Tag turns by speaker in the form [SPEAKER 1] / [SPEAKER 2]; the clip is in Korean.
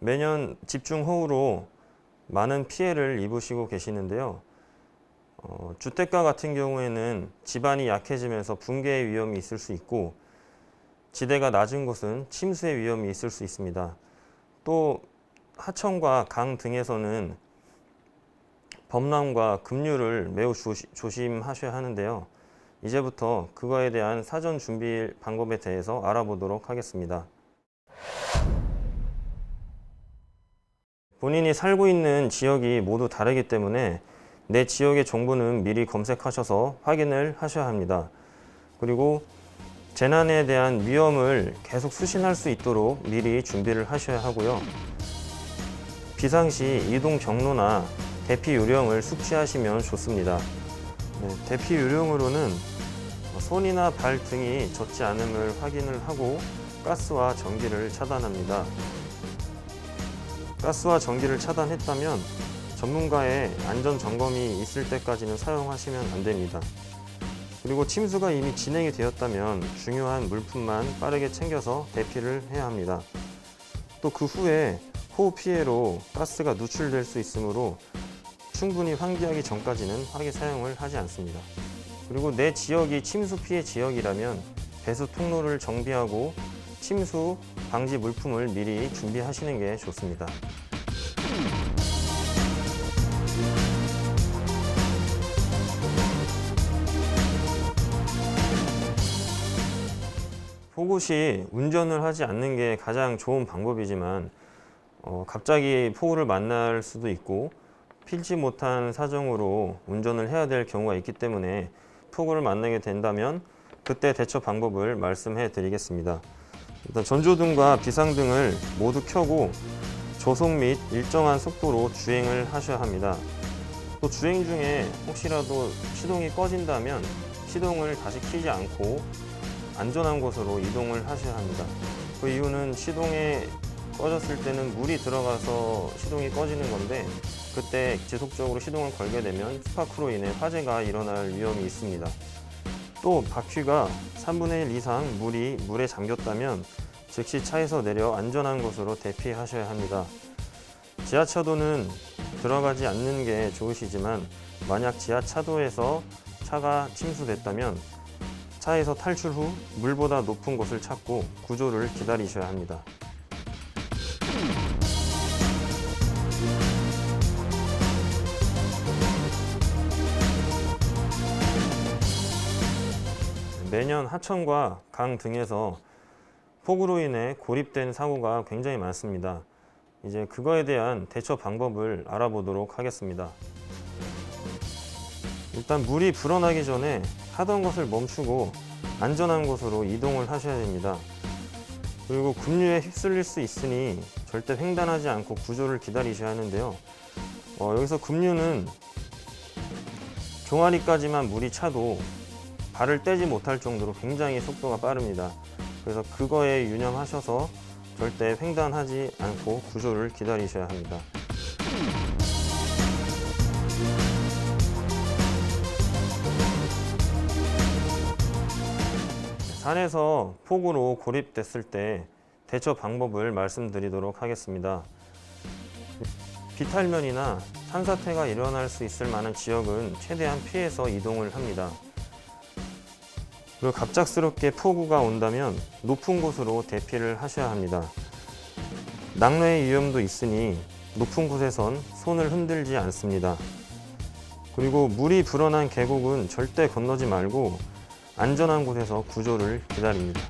[SPEAKER 1] 매년 집중호우로 많은 피해를 입으시고 계시는데요. 주택가 같은 경우에는 지반이 약해지면서 붕괴의 위험이 있을 수 있고, 지대가 낮은 곳은 침수의 위험이 있을 수 있습니다. 또 하천과 강 등에서는 범람과 급류를 매우 조심하셔야 하는데요. 이제부터 그거에 대한 사전 준비 방법에 대해서 알아보도록 하겠습니다. 본인이 살고 있는 지역이 모두 다르기 때문에 내 지역의 정보는 미리 검색하셔서 확인을 하셔야 합니다. 그리고 재난에 대한 위험을 계속 수신할 수 있도록 미리 준비를 하셔야 하고요. 비상시 이동 경로나 대피 요령을 숙지하시면 좋습니다. 대피 요령으로는 손이나 발 등이 젖지 않음을 확인을 하고 가스와 전기를 차단합니다. 가스와 전기를 차단했다면 전문가의 안전 점검이 있을 때까지는 사용하시면 안 됩니다. 그리고 침수가 이미 진행이 되었다면 중요한 물품만 빠르게 챙겨서 대피를 해야 합니다. 또 그 후에 호우 피해로 가스가 누출될 수 있으므로 충분히 환기하기 전까지는 화기 사용을 하지 않습니다. 그리고 내 지역이 침수 피해 지역이라면 배수 통로를 정비하고 침수 방지 물품을 미리 준비하시는 게 좋습니다. 폭우 시 운전을 하지 않는 게 가장 좋은 방법이지만 갑자기 폭우를 만날 수도 있고 필지 못한 사정으로 운전을 해야 될 경우가 있기 때문에 폭우를 만나게 된다면 그때 대처 방법을 말씀해 드리겠습니다. 일단 전조등과 비상등을 모두 켜고 조속 및 일정한 속도로 주행을 하셔야 합니다. 또 주행 중에 혹시라도 시동이 꺼진다면 시동을 다시 켜지 않고 안전한 곳으로 이동을 하셔야 합니다. 그 이유는 시동이 꺼졌을 때는 물이 들어가서 시동이 꺼지는 건데, 그때 지속적으로 시동을 걸게 되면 스파크로 인해 화재가 일어날 위험이 있습니다. 또 바퀴가 3분의 1 이상 물에 잠겼다면 즉시 차에서 내려 안전한 곳으로 대피하셔야 합니다. 지하차도는 들어가지 않는 게 좋으시지만 만약 지하차도에서 차가 침수됐다면 차에서 탈출 후 물보다 높은 곳을 찾고 구조를 기다리셔야 합니다. 매년 하천과 강 등에서 폭우로 인해 고립된 사고가 굉장히 많습니다. 이제 그거에 대한 대처 방법을 알아보도록 하겠습니다. 일단 물이 불어나기 전에 하던 것을 멈추고 안전한 곳으로 이동을 하셔야 됩니다. 그리고 급류에 휩쓸릴 수 있으니 절대 횡단하지 않고 구조를 기다리셔야 하는데요. 여기서 급류는 종아리까지만 물이 차도 발을 떼지 못할 정도로 굉장히 속도가 빠릅니다. 그래서 그거에 유념하셔서 절대 횡단하지 않고 구조를 기다리셔야 합니다. 산에서 폭우로 고립됐을 때 대처 방법을 말씀드리도록 하겠습니다. 비탈면이나 산사태가 일어날 수 있을 만한 지역은 최대한 피해서 이동을 합니다. 그리고 갑작스럽게 폭우가 온다면 높은 곳으로 대피를 하셔야 합니다. 낙뢰의 위험도 있으니 높은 곳에선 손을 흔들지 않습니다. 그리고 물이 불어난 계곡은 절대 건너지 말고 안전한 곳에서 구조를 기다립니다.